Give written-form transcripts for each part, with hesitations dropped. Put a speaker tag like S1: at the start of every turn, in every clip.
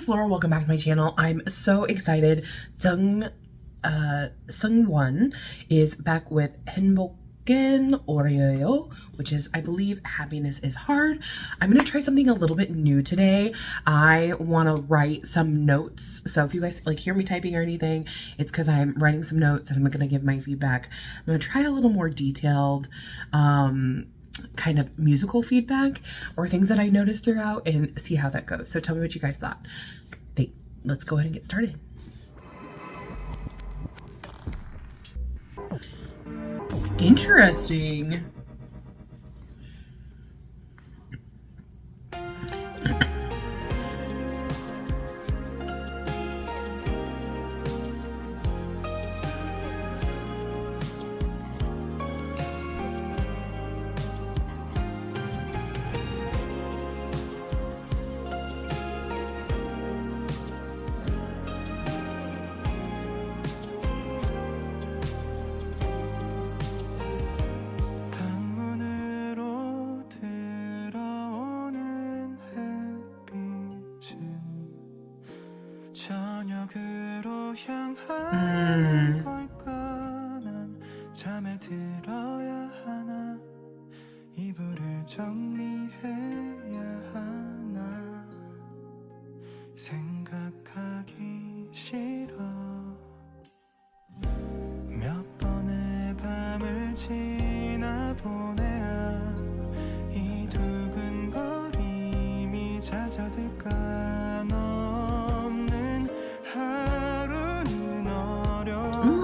S1: Flora, welcome back to my channel. I'm so excited. Jung Seung Hwan is back with 행복은 어려워, which is, I believe, happiness is hard. I'm gonna try something a little bit new today. I want to write some notes, so if you guys like hear me typing or anything, it's because I'm writing some notes and I'm gonna give my feedback. I'm gonna try a little more detailed kind of musical feedback or things that I noticed throughout and see how that goes. So tell me what you guys thought. Let's go ahead and get started. Interesting.
S2: 저녁으로 향하는 걸까 난 잠에 들어야 하나 이불을 정리해야 하나 생각하기 싫어 몇 번의 밤을 지나보내야 이 두근거림이 잦아들까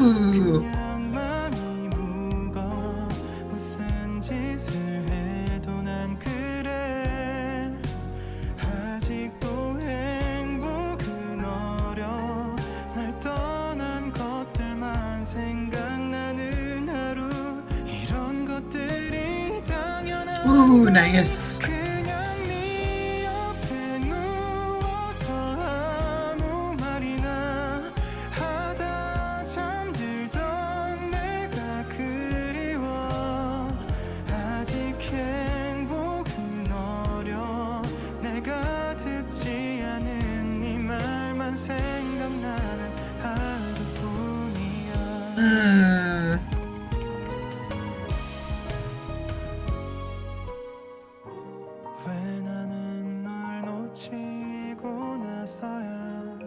S2: 그냥 맘이 무거워 무슨 짓을 해도 난 그래 아직도 행복은 어려워 날 떠난 것들만 생각나는 하루 이런 것들이 당연한
S1: Ooh, nice.
S2: 왜 나는 널 놓치고 나서야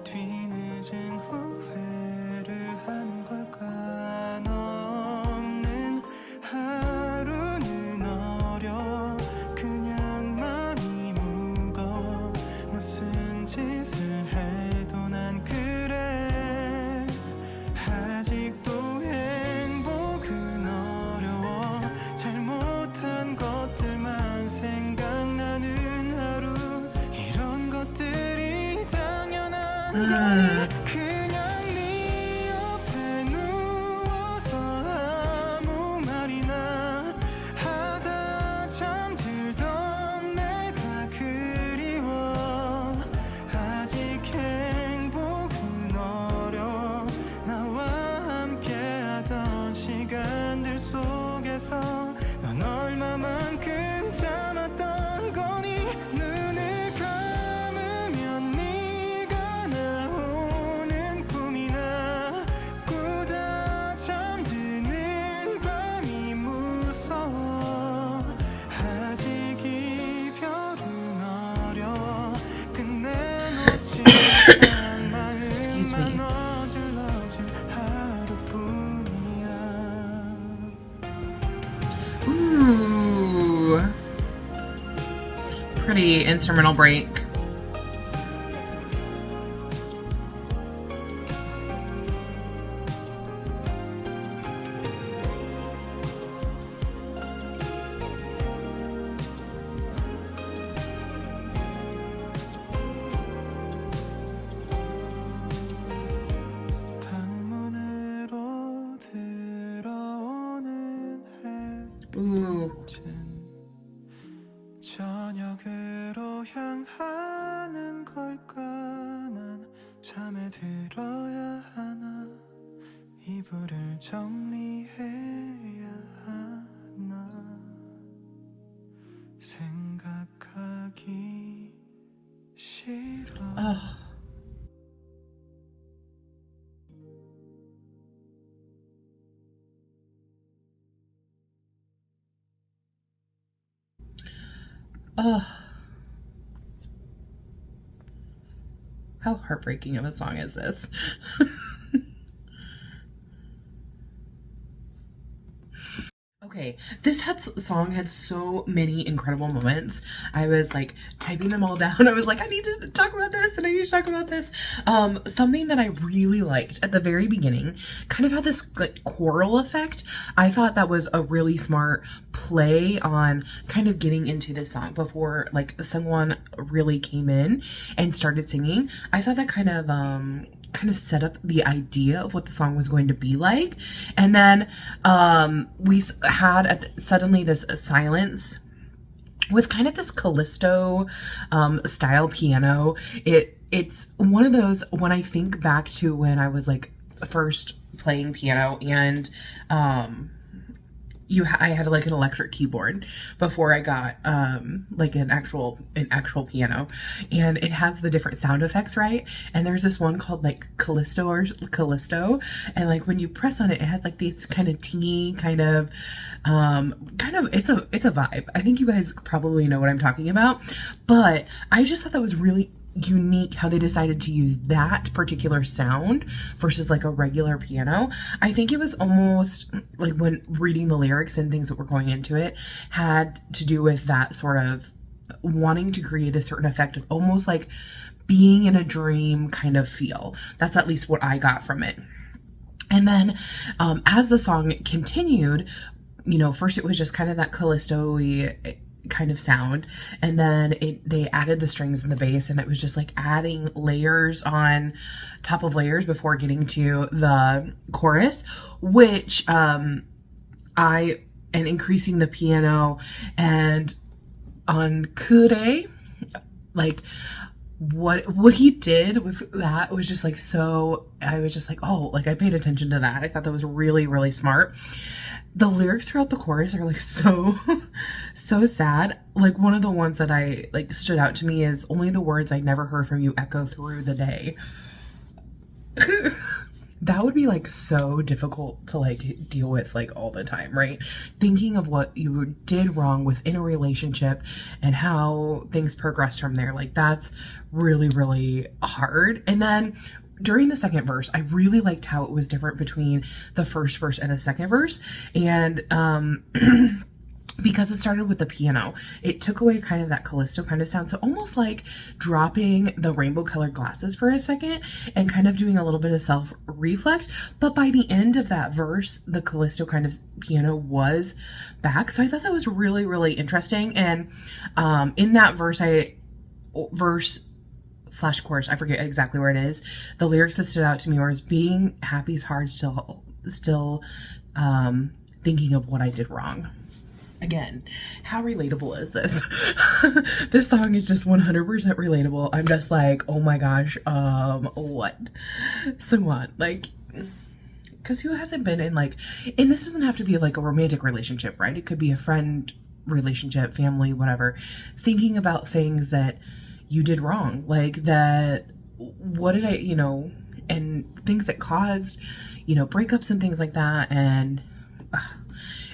S2: 뒤늦은 후회를 하는 걸까 없는 하루는 어려워 그냥 맘이 무거워 무슨 짓을 해도 난 그래 아직도 행복은 어려워 잘못한 것들만 생각나는 하루 이런 것들이 당연한 거니 그냥 네 옆에 누워서 아무 말이나 하다 잠들던 내가 그리워 아직 행복은 어려워 나와 함께하던 시간들 속에서 넌 얼마만큼 참았던 거니 눈을 감으면 네가 나오는 꿈이나 꾸다 잠드는 밤이 무서워 아직 이별은 어려워 끝내 놓지 못한 마음만 어질러질 하루뿐이야
S1: Ooh. Pretty instrumental break.
S2: 방문으로 들어오는
S1: Ooh.
S2: 저녁으로 향하는 걸까 난 잠에 들어야 하나 이불을 정리해야 하나 생각하기 싫어
S1: Oh, how heartbreaking of a song is this? Okay, song had so many incredible moments. I was like typing them all down. I was like, I need to talk about this and I need to talk about this. Something that I really liked at the very beginning kind of had this like choral effect. I thought that was a really smart play on kind of getting into this song before like Seungwon really came in and started singing. I thought that kind of set up the idea of what the song was going to be like. And then we had suddenly this silence with kind of this Callisto style piano. It's one of those, when I think back to when I was like first playing piano and I had like an electric keyboard before I got like an actual piano, and it has the different sound effects, right? And there's this one called like Callisto, and like when you press on it, it has like these kind of tingy kind of it's a vibe. I think you guys probably know what I'm talking about, but I just thought that was really unique how they decided to use that particular sound versus like a regular piano. I think it was almost like, when reading the lyrics and things that were going into it, had to do with that sort of wanting to create a certain effect of almost like being in a dream kind of feel. That's at least what I got from it. And then as the song continued, you know, first it was just kind of that Callisto-y kind of sound, and then they added the strings and the bass, and it was just like adding layers on top of layers before getting to the chorus, which and increasing the piano. And on Kure, like what he did with that was just like, so I was just like, oh, like I paid attention to that. I thought that was really, really smart. The lyrics throughout the chorus are like so sad. Like one of the ones that I like stood out to me is, only the words I never heard from you echo through the day. That would be like so difficult to like deal with like all the time, right? Thinking of what you did wrong within a relationship and how things progress from there. Like that's really, really hard. And then during the second verse, I really liked how it was different between the first verse and the second verse. And because it started with the piano, it took away kind of that Callisto kind of sound. So almost like dropping the rainbow colored glasses for a second and kind of doing a little bit of self-reflect. But by the end of that verse, the Callisto kind of piano was back. So I thought that was really, really interesting. And in that verse slash chorus, I forget exactly where it is, the lyrics that stood out to me was, being happy's hard, still thinking of what I did wrong. Again, how relatable is this? This song is just 100% relatable. I'm just like, oh my gosh, what? Seungwon, like, because who hasn't been in like, and this doesn't have to be like a romantic relationship, right? It could be a friend relationship, family, whatever, thinking about things that you did wrong, like that, what did I, you know, and things that caused, you know, breakups and things like that. And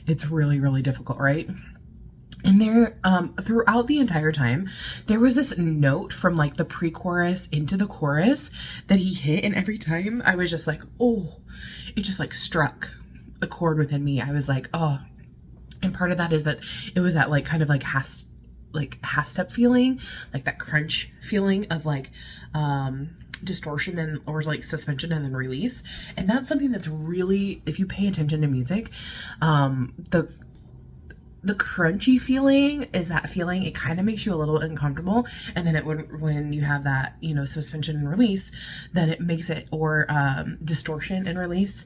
S1: it's really, really difficult, right? And there, throughout the entire time, there was this note from like the pre-chorus into the chorus that he hit, and every time I was just like, oh, it just like struck a chord within me. I was like, oh. And part of that is that it was that like kind of like half step feeling, like that crunch feeling of like distortion and or like suspension and then release. And that's something that's really, if you pay attention to music, the crunchy feeling is that feeling, it kind of makes you a little uncomfortable, and then when you have that, you know, suspension and release, then it makes it, or distortion and release,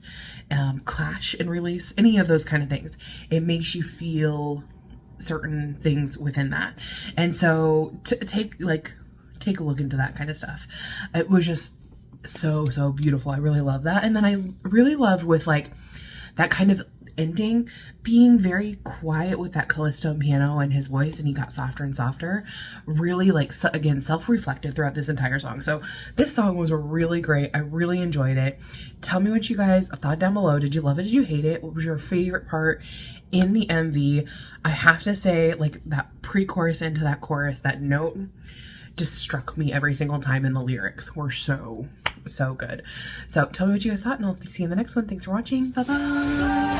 S1: clash and release, any of those kind of things, it makes you feel certain things within that. And so to take a look into that kind of stuff, it was just so beautiful. I really love that. And then I really loved with like that kind of ending being very quiet with that Callisto piano and his voice, and he got softer and softer, really like again self-reflective throughout this entire song. So this song was really great. I really enjoyed it. Tell me what you guys thought down below. Did you love it? Did you hate it? What was your favorite part in the MV? I have to say, like, that pre-chorus into that chorus, that note just struck me every single time, and the lyrics were so good. So tell me what you guys thought, and I'll see you in the next one. Thanks for watching. Bye bye.